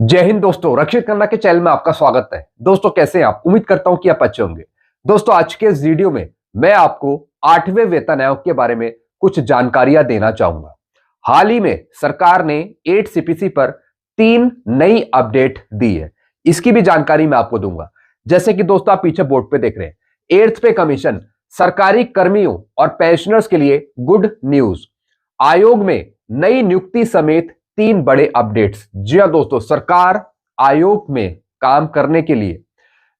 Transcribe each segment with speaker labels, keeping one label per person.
Speaker 1: जय हिंद दोस्तों, रक्षित खन्ना के चैनल में आपका स्वागत है। दोस्तों कैसे हैं आप? उम्मीद करता हूं कि आप अच्छे होंगे। दोस्तों आज के इस वीडियो में मैं आपको 8वें वेतन आयोग के बारे में कुछ जानकारियां देना चाहूंगा। हाल ही में सरकार ने 8 सीपीसी पर 3 नई अपडेट दी है। इसकी भी जानकारी मैं आपको दूंगा। जैसे कि दोस्तों आप पीछे बोर्ड पे देख रहे हैं, 8th पे कमीशन सरकारी कर्मियों और पेंशनर्स के लिए गुड न्यूज। आयोग में नई नियुक्ति समेत 3 बड़े अपडेट्स। जी हां दोस्तों, सरकार आयोग में काम करने के लिए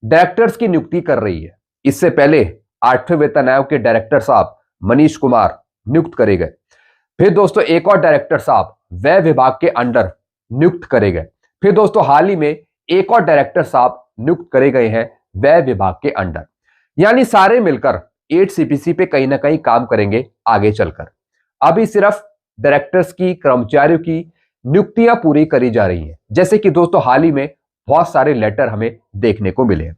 Speaker 1: डायरेक्टर्स की नियुक्ति कर रही है। इससे पहले 8वें वेतन आयोग के डायरेक्टर साहब मनीष कुमार नियुक्त करे गए। फिर दोस्तों एक और डायरेक्टर साहब व्यय विभाग के अंडर नियुक्त करे गए। फिर दोस्तों हाल ही में एक और डायरेक्टर साहब नियुक्त करे गए हैं व्यय विभाग के अंडर। यानी सारे मिलकर 8 सीपीसी पे कहीं ना कहीं काम करेंगे आगे चलकर। अभी सिर्फ डायरेक्टर्स की, कर्मचारियों की नियुक्तियां पूरी करी जा रही हैं। जैसे कि दोस्तों हाल ही में बहुत सारे लेटर हमें देखने को मिले हैं।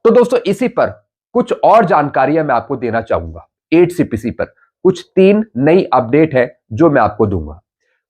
Speaker 1: तो दोस्तों इसी पर कुछ और जानकारियां मैं आपको देना चाहूंगा। 8 सीपीसी पर कुछ 3 नई अपडेट है जो मैं आपको दूंगा।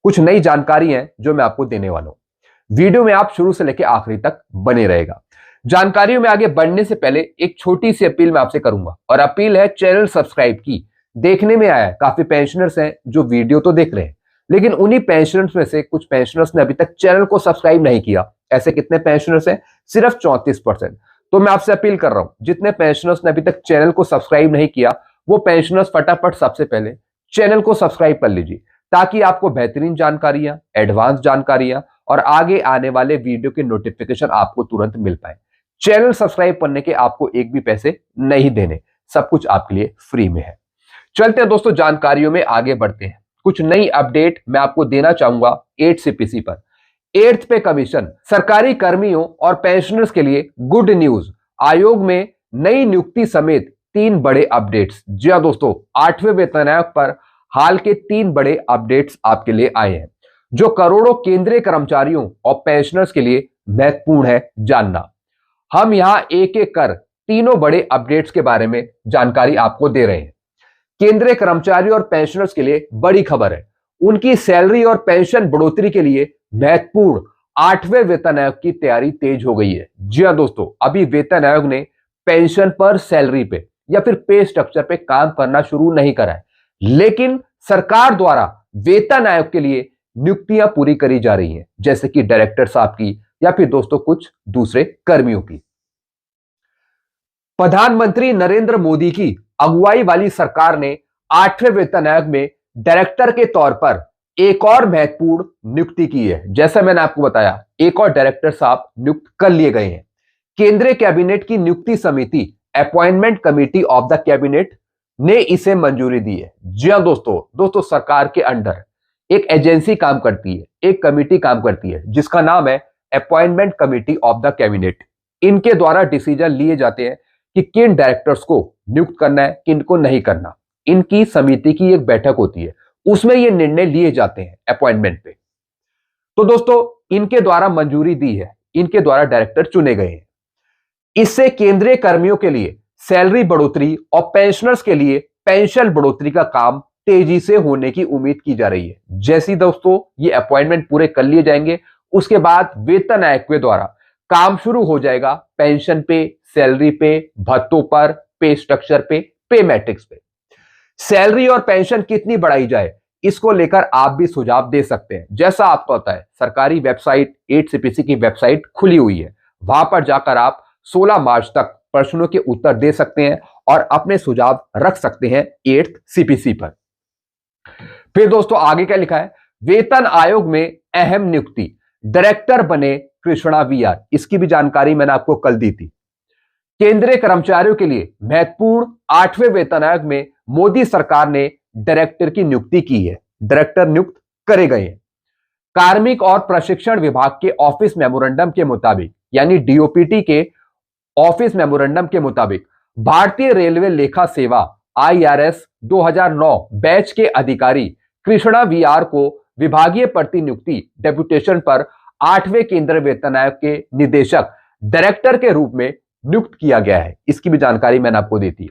Speaker 1: कुछ नई जानकारी है जो मैं आपको देने वाला हूं। वीडियो में आप शुरू से लेकर आखिरी तक बने रहेगा। जानकारियों में आगे बढ़ने से पहले एक छोटी सी अपील मैं आपसे करूंगा, और अपील है चैनल सब्सक्राइब की। देखने में आया काफी पेंशनर्स हैं जो वीडियो तो देख रहे हैं, लेकिन उन्हीं पेंशनर्स में से कुछ पेंशनर्स ने अभी तक चैनल को सब्सक्राइब नहीं किया। ऐसे कितने पेंशनर्स हैं? सिर्फ 34%। तो मैं आपसे अपील कर रहा हूं, जितने पेंशनर्स ने अभी तक चैनल को सब्सक्राइब नहीं किया, वो पेंशनर्स फटाफट सबसे पहले चैनल को सब्सक्राइब कर लीजिए, ताकि आपको बेहतरीन जानकारियां, एडवांस जानकारियां और आगे आने वाले वीडियो के नोटिफिकेशन आपको तुरंत मिल पाए। चैनल सब्सक्राइब करने के आपको एक भी पैसे नहीं देने, सब कुछ आपके लिए फ्री में है। चलते हैं दोस्तों, जानकारियों में आगे बढ़ते हैं। कुछ नई अपडेट मैं आपको देना चाहूंगा 8 सीपीसी पर। 8th पे कमीशन सरकारी कर्मियों और पेंशनर्स के लिए गुड न्यूज। आयोग में नई नियुक्ति समेत 3 बड़े अपडेट्स। जी हां दोस्तों, 8वें वेतन आयोग पर हाल के 3 बड़े अपडेट्स आपके लिए आए हैं, जो करोड़ों केंद्रीय कर्मचारियों और पेंशनर्स के लिए महत्वपूर्ण है जानना। हम यहां एक एक कर तीनों बड़े अपडेट्स के बारे में जानकारी आपको दे रहे हैं। केंद्रीय कर्मचारियों और पेंशनर्स के लिए बड़ी खबर है। उनकी सैलरी और पेंशन बढ़ोतरी के लिए महत्वपूर्ण 8वें वेतन आयोग की तैयारी तेज हो गई है। जी हां दोस्तों, अभी वेतन आयोग ने पेंशन पर, सैलरी पे या फिर पे स्ट्रक्चर पे काम करना शुरू नहीं करा है, लेकिन सरकार द्वारा वेतन आयोग के लिए नियुक्तियां पूरी करी जा रही हैं, जैसे कि डायरेक्टर साहब की या फिर दोस्तों कुछ दूसरे कर्मियों की। प्रधानमंत्री नरेंद्र मोदी की अगुवाई वाली सरकार ने 8वें वेतन आयोग में डायरेक्टर के तौर पर एक और महत्वपूर्ण नियुक्ति की है। जैसा मैंने आपको बताया, एक और डायरेक्टर साहब नियुक्त कर लिए गए हैं। केंद्रीय कैबिनेट की नियुक्ति समिति, appointment committee of the cabinet, ने इसे मंजूरी दी है। जी हां दोस्तों सरकार के अंडर एक एजेंसी काम करती है, एक कमेटी काम करती है, जिसका नाम है appointment committee of the cabinet. इनके द्वारा डिसीजन लिए जाते हैं कि किन डायरेक्टर्स को नियुक्त करना है, किन को नहीं करना। इनकी समिति की एक बैठक होती है, उसमें ये निर्णय लिए जाते हैं अपॉइंटमेंट पे। तो दोस्तों इनके द्वारा मंजूरी दी है, इनके द्वारा डायरेक्टर चुने गए हैं। इससे केंद्रीय कर्मियों के लिए सैलरी बढ़ोतरी और पेंशनर्स के लिए पेंशन बढ़ोतरी का काम तेजी से होने की उम्मीद की जा रही है। जैसे ही दोस्तों ये अपॉइंटमेंट पूरे कर लिए जाएंगे, उसके बाद वेतन आयोग के द्वारा काम शुरू हो जाएगा पेंशन पे, सैलरी पे, भत्तों पर, पे स्ट्रक्चर पे, पे मैट्रिक्स पे। सैलरी और पेंशन कितनी बढ़ाई जाए, इसको लेकर आप भी सुझाव दे सकते हैं। जैसा आपको पता है, सरकारी वेबसाइट 8 सीपीसी की वेबसाइट खुली हुई है, वहां पर जाकर आप 16 मार्च तक प्रश्नों के उत्तर दे सकते हैं और अपने सुझाव रख सकते हैं 8th सीपीसी पर। फिर दोस्तों आगे क्या लिखा है? वेतन आयोग में अहम नियुक्ति, डायरेक्टर बने कृष्णा वीआर। इसकी भी जानकारी मैंने आपको कल दी थी। केंद्रीय कर्मचारियों के लिए महत्वपूर्ण 8वें वेतन आयोग में मोदी सरकार ने डायरेक्टर की नियुक्ति की है। डायरेक्टर नियुक्त करे गए हैं। कार्मिक और प्रशिक्षण विभाग के ऑफिस मेमोरेंडम के मुताबिक, यानी डीओपीटी के ऑफिस मेमोरेंडम के मुताबिक, भारतीय रेलवे लेखा सेवा आईआरएस 2009 बैच के अधिकारी कृष्णा वीआर को विभागीय प्रतिनियुक्ति डेपुटेशन पर 8वें केंद्रीय वेतन आयोग के निदेशक डायरेक्टर के रूप में नियुक्त किया गया है। इसकी भी जानकारी मैंने आपको दी थी।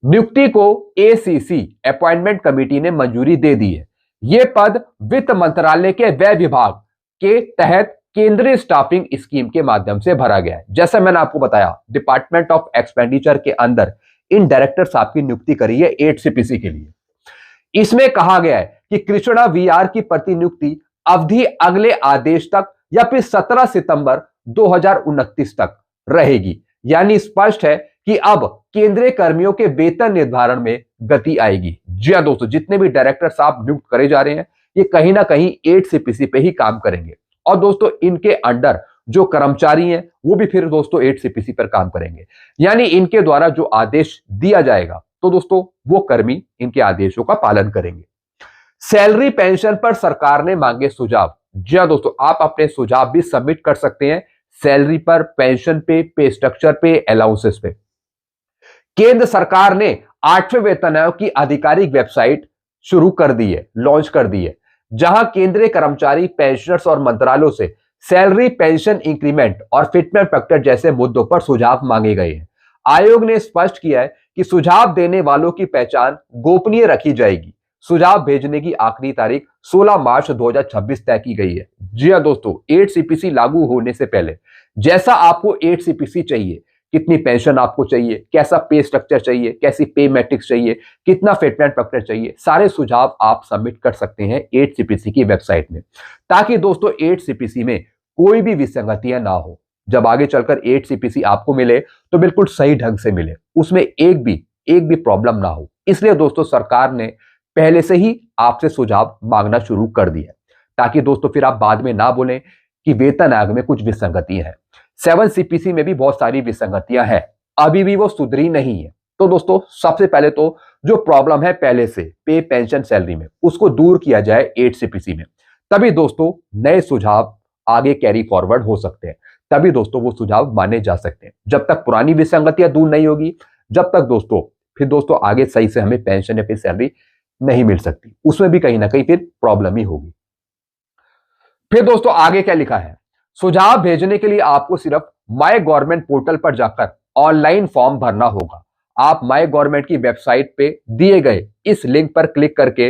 Speaker 1: नियुक्ति को एसीसी अपॉइंटमेंट कमेटी ने मंजूरी दे दी है। यह पद वित्त मंत्रालय के व्यय विभाग के तहत केंद्रीय स्टाफिंग स्कीम के माध्यम से भरा गया है। जैसा मैंने आपको बताया, डिपार्टमेंट ऑफ एक्सपेंडिचर के अंदर इन डायरेक्टर साहब की नियुक्ति करी है 8CPC के लिए। इसमें कहा गया है कि कृष्णा वीआर की प्रतिनियुक्ति अवधि अगले आदेश तक या फिर 17 सितंबर 2029 तक रहेगी। यानी स्पष्ट है कि अब केंद्रीय कर्मियों के वेतन निर्धारण में गति आएगी। जी हां दोस्तों, जितने भी डायरेक्टर साहब नियुक्त करे जा रहे हैं, ये कहीं ना कहीं 8CPC पे ही काम करेंगे। और दोस्तों, इनके अंडर जो कर्मचारी हैं वो भी फिर दोस्तों 8CPC पर काम करेंगे। यानी इनके द्वारा जो आदेश दिया जाएगा तो दोस्तों वो कर्मी इनके आदेशों का पालन करेंगे। सैलरी पेंशन पर सरकार ने मांगे सुझाव। जी हां दोस्तों, आप अपने सुझाव भी सबमिट कर सकते हैं सैलरी पर, पेंशन पे स्ट्रक्चर पे, अलाउंसेस पे। केंद्र सरकार ने 8वें वेतन आयोग की आधिकारिक वेबसाइट शुरू कर दी है, लॉन्च कर दी है, जहां केंद्रीय कर्मचारी, पेंशनर्स और मंत्रालयों से सैलरी, पेंशन इंक्रीमेंट और फिटमेंट फैक्टर जैसे मुद्दों पर सुझाव मांगे गए हैं। आयोग ने स्पष्ट किया है कि सुझाव देने वालों की पहचान गोपनीय रखी जाएगी। सुझाव भेजने की आखिरी तारीख 16 मार्च 2026 तय की गई है। जी हां दोस्तों, 8CPC लागू होने से पहले जैसा आपको 8CPC चाहिए, कितनी पेंशन आपको चाहिए, कैसा पे स्ट्रक्चर चाहिए, कैसी पे मैट्रिक्स चाहिए, कितना फिटमेंट फैक्टर चाहिए, सारे सुझाव आप सबमिट कर सकते हैं 8CPC की वेबसाइट में, ताकि दोस्तों 8CPC में कोई भी विसंगतियां ना हो। जब आगे चलकर 8CPC आपको मिले तो बिल्कुल सही ढंग से मिले, उसमें एक भी प्रॉब्लम ना हो। इसलिए दोस्तों सरकार ने पहले से ही आपसे सुझाव मांगना शुरू कर दिया, ताकि दोस्तों फिर आप बाद में ना बोलें कि वेतन आयोग में कुछ विसंगति है। 7CPC में भी बहुत सारी विसंगतियां हैं, अभी भी वो सुधरी नहीं है। तो दोस्तों सबसे पहले तो जो प्रॉब्लम है पहले से पे, पेंशन, सैलरी में, उसको दूर किया जाए 8CPC में, तभी दोस्तों नए सुझाव आगे कैरी फॉरवर्ड हो सकते हैं, तभी दोस्तों वो सुझाव माने जा सकते हैं। जब तक पुरानी विसंगतियां दूर नहीं होगी, जब तक दोस्तों फिर दोस्तों आगे सही से हमें पेंशन या फिर सैलरी नहीं मिल सकती, उसमें भी कहीं ना कहीं फिर प्रॉब्लम ही होगी। फिर दोस्तों आगे क्या लिखा है, सुझाव भेजने के लिए आपको सिर्फ माय गवर्नमेंट पोर्टल पर जाकर ऑनलाइन फॉर्म भरना होगा। आप माय गवर्नमेंट की वेबसाइट पे दिए गए इस लिंक पर क्लिक करके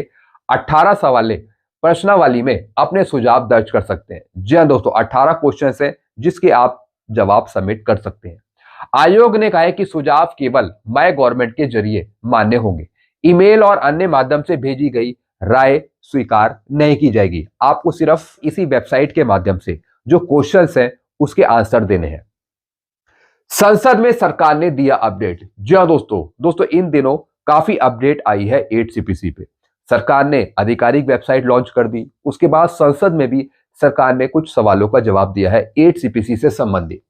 Speaker 1: 18 सवाले प्रश्नावली में अपने सुझाव दर्ज कर सकते हैं। जी हां दोस्तों, 18 क्वेश्चन है जिसके आप जवाब सबमिट कर सकते हैं। आयोग ने कहा है कि सुझाव केवल माय गवर्नमेंट के जरिए मान्य होंगे, ईमेल और अन्य माध्यम से भेजी गई राय स्वीकार नहीं की जाएगी। आपको सिर्फ इसी वेबसाइट के माध्यम से जो क्वेश्चंस हैं उसके आंसर देने हैं। संसद में सरकार ने दिया अपडेट। जी हां दोस्तों इन दिनों काफी अपडेट आई है 8CPC पे। सरकार ने आधिकारिक वेबसाइट लॉन्च कर दी, उसके बाद संसद में भी सरकार ने कुछ सवालों का जवाब दिया है 8CPC से संबंधित।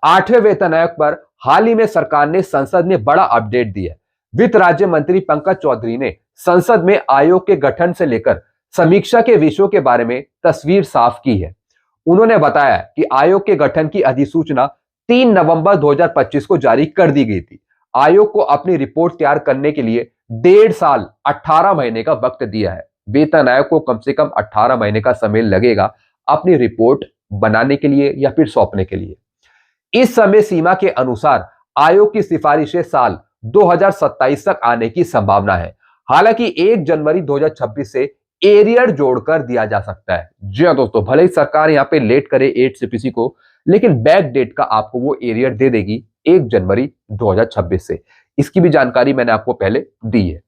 Speaker 1: 8वें वेतन आयोग पर हाल ही में सरकार ने संसद में बड़ा अपडेट दिया। वित्त राज्य मंत्री पंकज चौधरी ने संसद में आयोग के गठन से लेकर समीक्षा के विषयों के बारे में तस्वीर साफ की है। उन्होंने बताया कि आयोग के गठन की अधिसूचना 3 नवंबर 2025 को जारी कर दी गई थी। आयोग को अपनी रिपोर्ट तैयार करने के लिए 1.5 साल 18 महीने का वक्त दिया है। वेतन आयोग को कम से कम 18 महीने का समय लगेगा अपनी रिपोर्ट बनाने के लिए या फिर सौंपने के लिए। इस समय सीमा के अनुसार आयोग की सिफारिशें साल 2027 तक आने की संभावना है। हालांकि 1 जनवरी 2026 से एरियर जोड़कर दिया जा सकता है। जी हां दोस्तों, भले ही सरकार यहां पे लेट करे 8CPC को, लेकिन बैक डेट का आपको वो एरियर दे देगी 1 जनवरी 2026 से। इसकी भी जानकारी मैंने आपको पहले दी है।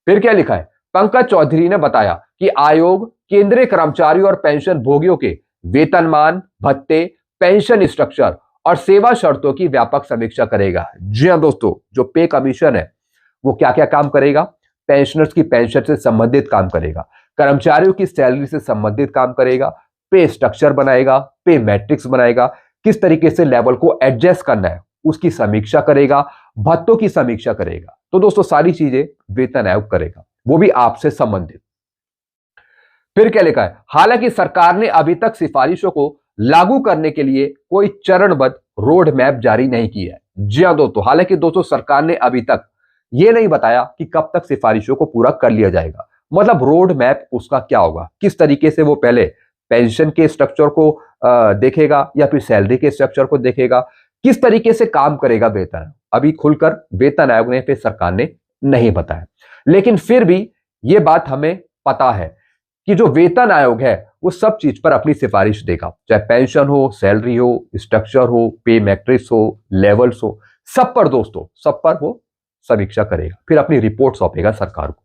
Speaker 1: फिर क्या लिखा है, पंकज चौधरी ने बताया कि आयोग केंद्रीय कर्मचारी और पेंशन भोगियों के वेतनमान, भत्ते, पेंशन स्ट्रक्चर और सेवा शर्तों की व्यापक समीक्षा करेगा। जी हां दोस्तों, जो पे कमीशन है वो क्या क्या काम करेगा, पेंशनर्स की पेंशन से संबंधित काम करेगा, कर्मचारियों की सैलरी से संबंधित काम करेगा, पे स्ट्रक्चर बनाएगा, पे मैट्रिक्स बनाएगा, किस तरीके से लेवल को एडजस्ट करना है उसकी समीक्षा करेगा, भत्तों की समीक्षा करेगा। तो दोस्तों सारी चीजें वेतन आयोग करेगा, वो भी आपसे संबंधित। फिर क्या लिखा है, हालांकि सरकार ने अभी तक सिफारिशों को लागू करने के लिए कोई चरणबद्ध रोड मैप जारी नहीं किया है। जी हां दोस्तों, हालांकि दोस्तों सरकार ने अभी तक यह नहीं बताया कि कब तक सिफारिशों को पूरा कर लिया जाएगा। मतलब रोड मैप उसका क्या होगा, किस तरीके से वो पहले पेंशन के स्ट्रक्चर को देखेगा या फिर सैलरी के स्ट्रक्चर को देखेगा, किस तरीके से काम करेगा वेतन, अभी खुलकर वेतन आयोग ने फिर सरकार ने नहीं बताया। लेकिन फिर भी ये बात हमें पता है कि जो वेतन आयोग है वो सब चीज पर अपनी सिफारिश देगा, चाहे पेंशन हो, सैलरी हो, स्ट्रक्चर हो, पे मैट्रिक्स हो, लेवल्स हो, सब पर दोस्तों, सब पर वो समीक्षा करेगा, फिर अपनी रिपोर्ट सौंपेगा सरकार को।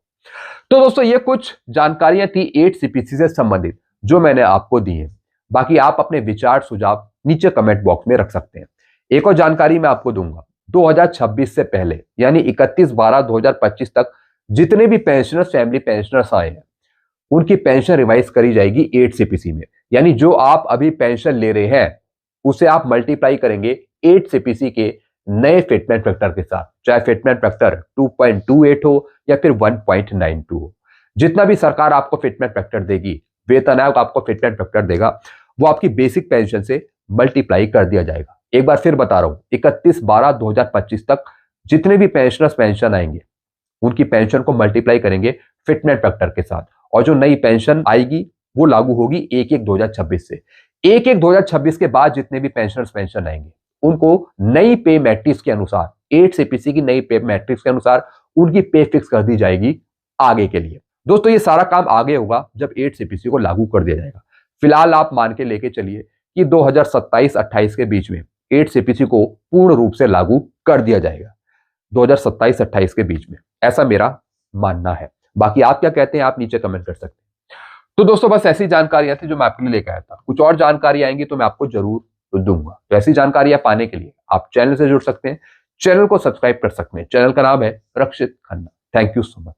Speaker 1: तो दोस्तों ये कुछ जानकारियां थी 8 सीपीसी से संबंधित जो मैंने आपको दी है। बाकी आप अपने विचार सुझाव नीचे कमेंट बॉक्स में रख सकते हैं। एक और जानकारी मैं आपको दूंगा, 2026 से पहले यानी 31/12/2025 तक जितने भी पेंशनर्स, फैमिली पेंशनर्स आए हैं, उनकी पेंशन रिवाइज करी जाएगी 8 सीपीसी में। यानी जो आप अभी पेंशन ले रहे हैं उसे आप मल्टीप्लाई करेंगे 8 सीपीसी के नए फिटमेंट फैक्टर के साथ, चाहे फिटमेंट फैक्टर 2.28 हो या फिर 1.92 हो। जितना भी सरकार आपको फिटमेंट फैक्टर देगी, वेतन आयोग आपको फिटमेंट फैक्टर देगा, वो आपकी बेसिक पेंशन से मल्टीप्लाई कर दिया जाएगा। एक बार फिर बता रहा हूं, 31/12/2025 तक जितने भी पेंशनर्स पेंशन आएंगे उनकी पेंशन को मल्टीप्लाई करेंगे फिटमेंट फैक्टर के साथ, और जो नई पेंशन आएगी वो लागू होगी 1/1/2026 से। 1/1/2026 के बाद जितने भी पेंशनर्स पेंशन आएंगे उनको नई पे मैट्रिक्स के अनुसार, 8 सीपीसी की नई पे मैट्रिक्स के अनुसार उनकी पे फिक्स कर दी जाएगी आगे के लिए। दोस्तों ये सारा काम आगे होगा जब 8 सीपीसी को लागू कर दिया जाएगा। फिलहाल आप मान के लेके चलिए कि 2027-28 के बीच में 8 सीपीसी को पूर्ण रूप से लागू कर दिया जाएगा, 2027-28 के बीच में, ऐसा मेरा मानना है। बाकी आप क्या कहते हैं आप नीचे कमेंट कर सकते हैं। तो दोस्तों बस ऐसी जानकारियां थी जो मैं आपके लिए लेकर आया था। कुछ और जानकारी आएंगी तो मैं आपको जरूर दूंगा। तो ऐसी जानकारियां पाने के लिए आप चैनल से जुड़ सकते हैं, चैनल को सब्सक्राइब कर सकते हैं। चैनल का नाम है Rakshit Khanna. Thank you so much.